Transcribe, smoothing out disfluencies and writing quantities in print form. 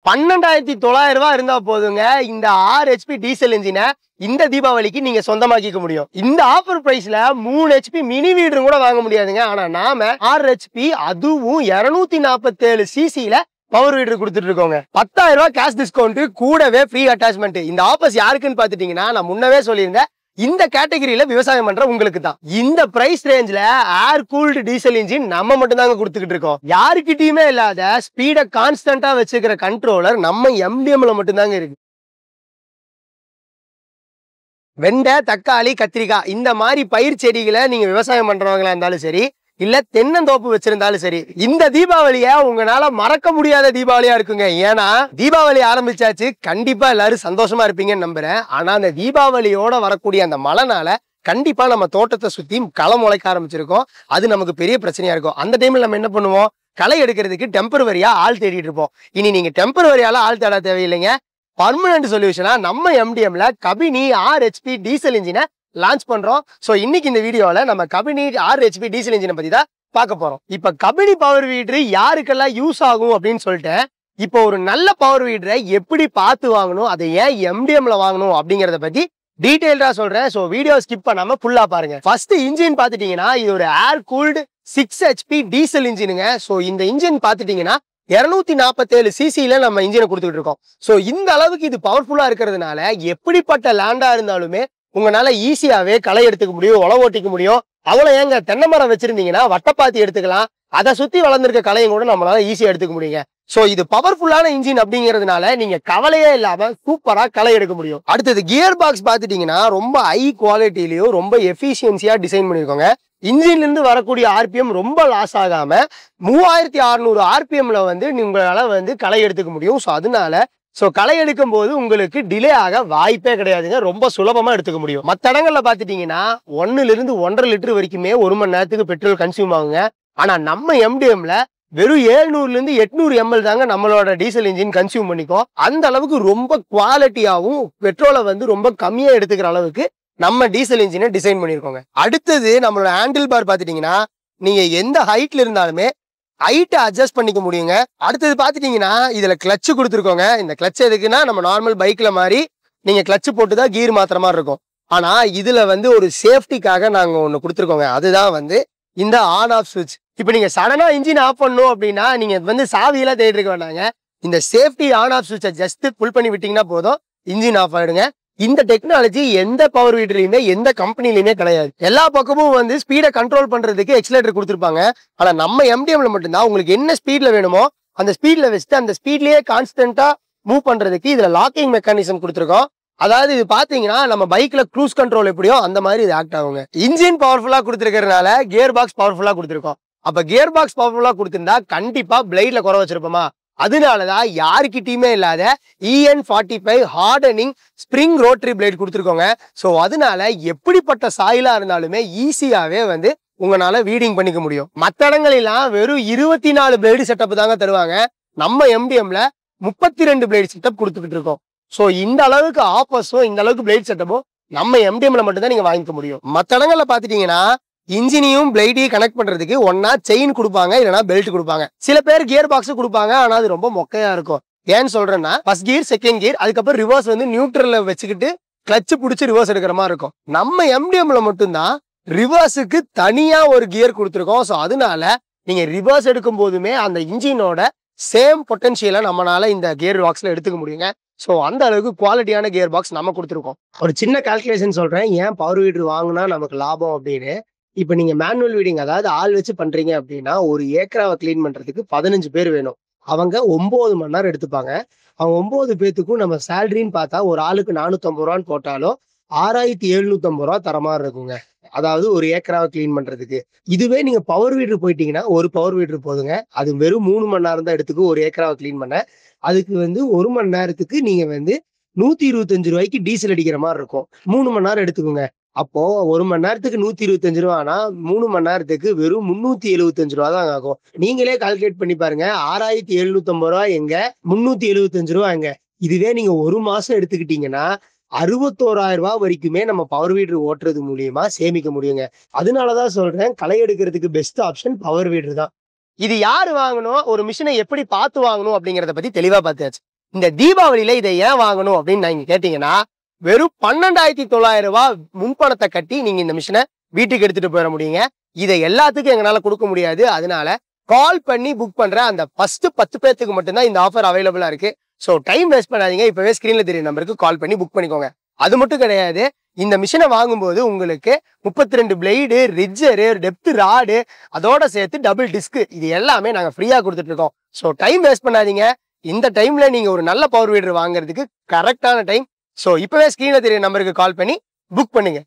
12,900 இருந்தா போதுங்க இந்த 6 HP டீசல் இன்ஜினை இந்த தீபாவளிக்கு நீங்க சொந்தமாக்கிக்க முடியும். இந்த ஆஃபர் பிரைஸ்ல 3 HP மினி வீடரும் கூட வாங்க முடியாதுங்க. ஆனா நாம 6 HP அதுவும் 247 சிசில பவர் வீடர் கொடுத்துட்டு இருக்கோங்க. 10,000 கேஷ் டிஸ்கவுண்ட் கூடவே ஃப்ரீ அட்டாச்மெண்ட். இந்த ஆஃபர்ஸ் யாருக்குன்னு பாத்துட்டீங்கன்னா நான் முன்னவே சொல்லியிருந்தேன், இந்த கேட்டகரியில விவசாயம் பண்ற உங்களுக்கு தான். இந்த பிரைஸ் ரேஞ்ச்ல ஏர் கூல்டு டீசல் இன்ஜின் நம்ம மட்டும் தாங்க கொடுத்துக்கிட்டு இருக்கோம். யாருக்கிட்டயுமே இல்லாத ஸ்பீட கான்ஸ்டன்டா வச்சுக்கிற கண்ட்ரோலர் நம்ம MDMல மட்டும் தாங்க இருக்கு. வெண்டை, தக்காளி, கத்திரிக்காய் இந்த மாதிரி பயிர் செடிகளை நீங்க விவசாயம் பண்றவங்களா இருந்தாலும் சரி, இல்ல தென்னந்தோப்பு வச்சிருந்தாலும் சரி, இந்த தீபாவளிய உங்களால மறக்க முடியாத தீபாவளியா இருக்குங்க. ஏன்னா தீபாவளி ஆரம்பிச்சாச்சு, கண்டிப்பா எல்லாரும் சந்தோஷமா இருப்பீங்கன்னு நம்புறேன். ஆனா அந்த தீபாவளியோட வரக்கூடிய அந்த மழைனால கண்டிப்பா நம்ம தோட்டத்தை சுத்தி களை முளைக்க ஆரம்பிச்சிருக்கோம். அது நமக்கு பெரிய பிரச்சனையா இருக்கும். அந்த டைம்ல நம்ம என்ன பண்ணுவோம், களை எடுக்கிறதுக்கு டெம்பரவரியா ஆள் தேடிட்டு இருப்போம். இனி நீங்க டெம்பரவரியால ஆள் தேட தேவையில்லைங்க. பர்மனன்ட் சொல்யூஷனா நம்ம MDMல கபினி 6 HP டீசல் இன்ஜினை லான்ச் பண்றோம். சோ இன்னைக்கு இந்த வீடியோல நம்ம கபினி 6 HP டீசல் இன்ஜினை பத்தி தான் பார்க்க போறோம். இப்ப கபினி பவர் வீடர் யாருக்கெல்லாம் யூஸ் ஆகும் அப்படின்னு சொல்லிட்டு, இப்போ ஒரு நல்ல பவர் வீடரை எப்படி பார்த்து வாங்கணும், அதை ஏன் MDMல வாங்கணும் அப்படிங்கறத பத்தி டீடைல்டா சொல்றேன். சோ வீடியோ ஸ்கிப் பண்ணாம ஃபுல்லா பாருங்க. ஃபர்ஸ்ட் இன்ஜின் பாத்துட்டீங்கன்னா இது ஒரு ஏர் கூல்டு 6 HP டீசல் இன்ஜினுங்க. சோ இந்த இன்ஜின் பாத்துட்டீங்கன்னா 247 சிசில நம்ம இன்ஜினை கொடுத்துட்டு இருக்கோம். சோ இந்த அளவுக்கு இது பவர்ஃபுல்லா இருக்கிறதுனால எப்படிப்பட்ட லேண்டா இருந்தாலுமே உங்களால ஈஸியாவே களை எடுத்துக்க முடியும், உழவு ஓட்டிக்க முடியும். அவ்வளவு ஏங்க, தென்னை மரம் வச்சிருந்தீங்கன்னா வட்டப்பாத்தி எடுத்துக்கலாம், அதை சுத்தி வளர்ந்துருக்க களையும் கூட நம்மளால ஈஸியா எடுத்துக்க முடியுங்க. சோ இது பவர்ஃபுல்லான இன்ஜின் அப்படிங்கிறதுனால நீங்க கவலையே இல்லாம சூப்பரா களை எடுக்க முடியும். அடுத்தது கியர் பாக்ஸ் பாத்துட்டீங்கன்னா ரொம்ப ஹை குவாலிட்டிலயும் ரொம்ப எஃபிஷியன்சியா டிசைன் பண்ணிருக்கோங்க. இன்ஜின்ல இருந்து வரக்கூடிய RPM ரொம்ப லாஸ் ஆகாம 3600 RPMல உங்களால களை எடுத்துக்க முடியும். சோ அதனால களை எடுக்கும் போது உங்களுக்கு டிலே ஆக வாய்ப்பே கிடையாதுங்க. ரொம்ப சுலபமா எடுத்துக்க முடியும். மற்ற இடங்கள்ல பாத்துட்டீங்கன்னா 1 ல இருந்து 1.5 லிட்டர் வரைக்குமே 1 மணி நேரத்துக்கு பெட்ரோல் கன்சியூம் ஆகுங்க. ஆனா நம்ம MDMல வெறும் 700 ல இருந்து 800 ml தாங்க நம்மளோட டீசல் இன்ஜின் கன்சியூம் பண்ணிக்கும். அந்த அளவுக்கு ரொம்ப குவாலிட்டியாவும் பெட்ரோலை ரொம்ப கம்மியா எடுத்துக்கிற அளவுக்கு நம்ம டீசல் இன்ஜினை டிசைன் பண்ணிருக்கோங்க. அடுத்தது நம்மளோட ஹேண்டில் பார் பாத்துட்டீங்கன்னா நீங்க எந்த ஹைட்ல இருந்தாலுமே ஹைட்டை அட்ஜஸ்ட் பண்ணிக்க முடியுங்க. அடுத்தது பாத்துட்டீங்கன்னா இதுல கிளட்ச் கொடுத்துருக்கோங்க. இந்த கிளட்ச் எதுக்குன்னா நம்ம நார்மல் பைக்ல மாதிரி நீங்க கிளட்ச் போட்டுதான் கீர் மாத்திர மாதிரி இருக்கும். ஆனா இதுல ஒரு சேஃப்டிக்காக நாங்க ஒண்ணு கொடுத்துருக்கோங்க. அதுதான் இந்த ஆன் ஆஃப் சுவிட்ச். இப்ப நீங்க சடனா இன்ஜின் ஆஃப் பண்ணணும் அப்படின்னா நீங்க சாவியெல்லாம் தேடி இருக்க வேண்டாங்க. இந்த சேஃப்டி ஆன் ஆஃப் சுவிட்சை ஜஸ்ட் புல் பண்ணி விட்டீங்கன்னா போதும், இன்ஜின் ஆஃப் ஆயிடுங்க. இந்த டெக்னாலஜி எந்த பவர் வீடர்லயுமே எந்த கம்பெனிலயுமே கிடையாது. எல்லா பக்கமும் ஸ்பீடை கண்ட்ரோல் பண்றதுக்கு எக்ஸலேட்டர் கொடுத்துருப்பாங்க. ஆனா நம்ம MDMல மட்டும்தான் உங்களுக்கு என்ன ஸ்பீட்ல வேணுமோ அந்த ஸ்பீட்ல வச்சுட்டு அந்த ஸ்பீட்லயே கான்ஸ்டன்டா மூவ் பண்றதுக்கு இதுல லாக்கிங் மெக்கானிசம் கொடுத்துருக்கோம். அதாவது இது பாத்தீங்கன்னா நம்ம பைக்ல க்ரூஸ் கண்ட்ரோல் எப்படியோ அந்த மாதிரி இது ஆக்ட் ஆகுங்க. இன்ஜின் பவர்ஃபுல்லா கொடுத்துருக்கறதுனால கியர் பாக்ஸ் பவர்ஃபுல்லா கொடுத்துருக்கோம். அப்ப கியர் பாக்ஸ் பவர்ஃபுல்லா கொடுத்திருந்தா கண்டிப்பா பிளேட்ல குறை வச்சிருப்போமா, அதனாலதான் யாருக்கிட்டயுமே இல்லாத EN45 hardening spring rotary blade கொடுத்துருக்கோங்க. சோ அதனால எப்படிப்பட்ட சாயிலா இருந்தாலுமே ஈஸியாவே உங்களால வீடிங் பண்ணிக்க முடியும். மற்ற இடங்களெல்லாம் வெறும் 24 பிளேடு செட்டப் தாங்க தருவாங்க. நம்ம MDMல 32 பிளேடு செட்டப் கொடுத்துக்கிட்டு இருக்கோம். சோ இந்த அளவுக்கு ஆஃபர்ஸும் இந்த அளவுக்கு பிளேட் செட்டப்பும் நம்ம MDMல மட்டும்தான் நீங்க வாங்கிக்க முடியும். மற்ற இடங்கள்ல பாத்துட்டீங்கன்னா இன்ஜினையும் பிளேடையும் கனெக்ட் பண்றதுக்கு ஒன்னா செயின் கொடுப்பாங்க, இல்லைன்னா பெல்ட் கொடுப்பாங்க. சில பேர் கியர் பாக்ஸ் கொடுப்பாங்க, ஆனா அது ரொம்ப மொக்கையா இருக்கும். ஏன்னு சொல்றேன்னா ஃபர்ஸ்ட் கியர், செகண்ட் கியர், அதுக்கப்புறம் ரிவர்ஸ் நியூட்ரல்ல வச்சுக்கிட்டு கிளட்ச் பிடிச்சி ரிவர்ஸ் எடுக்கிற மாதிரி இருக்கும். நம்ம MDMல மட்டும்தான் ரிவர்ஸுக்கு தனியா ஒரு கியர் கொடுத்துருக்கோம். ஸோ அதனால நீங்க ரிவர்ஸ் எடுக்கும் போதுமே அந்த இன்ஜினோட சேம் பொட்டன்ஷியலை நம்மளால இந்த கியர் பாக்ஸ்ல எடுத்துக்க முடியுங்க. ஸோ அந்த அளவுக்கு குவாலிட்டியான கியர் பாக்ஸ் நம்ம கொடுத்துருக்கோம். ஒரு சின்ன கால்குலேஷன் சொல்றேன், ஏன் பவர் வீடர் வாங்கினா நமக்கு லாபம் அப்படின்னு. இப்ப நீங்க மேனுவல் வீடிங், அதாவது ஆள் வச்சு பண்றீங்க அப்படின்னா ஒரு ஏக்கராவை கிளீன் பண்றதுக்கு 15 பேர் வேணும். அவங்க 9 மணி நேரம் எடுத்துப்பாங்க. அவங்க 9 பேத்துக்கும் நம்ம சேலரின்னு பார்த்தா ஒரு ஆளுக்கு 450 ரூபான்னு போட்டாலும் 6750 ரூபா தர மாதிரி இருக்குங்க. அதாவது ஒரு ஏக்கராவை கிளீன் பண்றதுக்கு. இதுவே நீங்க பவர் வீடர் போயிட்டீங்கன்னா ஒரு பவர் வீடர் போதுங்க. அது வெறும் 3 மணி நேரம் தான் எடுத்துக்கும் ஒரு ஏக்கராவை கிளீன் பண்ண. அதுக்கு 1 மணி நேரத்துக்கு நீங்க 125 ரூபாய்க்கு டீசல் அடிக்கிற மாதிரி இருக்கும். 3 மணி நேரம் எடுத்துக்கோங்க. அப்போ 1 மணி நேரத்துக்கு 125 ரூபானா 3 மணி நேரத்துக்கு வெறும் 375 ரூபா தான் ஆகும். நீங்களே கால்குலேட் பண்ணி பாருங்க. 6750 ரூபா எங்க, 375 ரூபா எங்க. இதுவே நீங்க ஒரு மாசம் எடுத்துக்கிட்டீங்கன்னா 61,000 ரூபாய் வரைக்குமே நம்ம பவர் வீடர் ஓட்டுறது மூலியமா சேமிக்க முடியுங்க. அதனாலதான் சொல்றேன், களை எடுக்கிறதுக்கு பெஸ்ட் ஆப்ஷன் பவர் வீடர் தான். இது யாரு வாங்கணும், ஒரு மிஷினை எப்படி பார்த்து வாங்கணும் அப்படிங்கறத பத்தி தெளிவா பார்த்தாச்சு. இந்த தீபாவளியில இதை ஏன் வாங்கணும் அப்படின்னு நீங்க கேட்டீங்கன்னா, வெறும் 12,900 ரூபாய் முன்பணத்தை கட்டி நீங்க இந்த மிஷினை வீட்டுக்கு எடுத்துட்டு போயிட முடியுங்க. இதை எல்லாத்துக்கும் எங்களால கொடுக்க முடியாது. அதனால கால் பண்ணி புக் பண்ற அந்த ஃபர்ஸ்ட் 10 பேத்துக்கு மட்டும்தான் இந்த ஆஃபர் அவைலபிளா இருக்கு. ஸோ டைம் வேஸ்ட் பண்ணாதீங்க. இப்பவே ஸ்கிரீன்ல தெரிய நம்பருக்கு கால் பண்ணி புக் பண்ணிக்கோங்க. அது மட்டும் கிடையாது, இந்த மிஷினை வாங்கும்போது உங்களுக்கு 32 பிளேடு, ரிட்ஜரு, டெப்த் ராடு, அதோட சேர்த்து டபுள் டிஸ்க் இது எல்லாமே நாங்க ஃப்ரீயா கொடுத்துட்டு இருக்கோம். ஸோ டைம் வேஸ்ட் பண்ணாதீங்க. இந்த டைம்ல நீங்க ஒரு நல்ல பவர் வீடர் வாங்குறதுக்கு கரெக்டான டைம். ஸோ இப்பவே ஸ்கிரீன்ல தெரிய நம்பருக்கு கால் பண்ணி புக் பண்ணுங்க.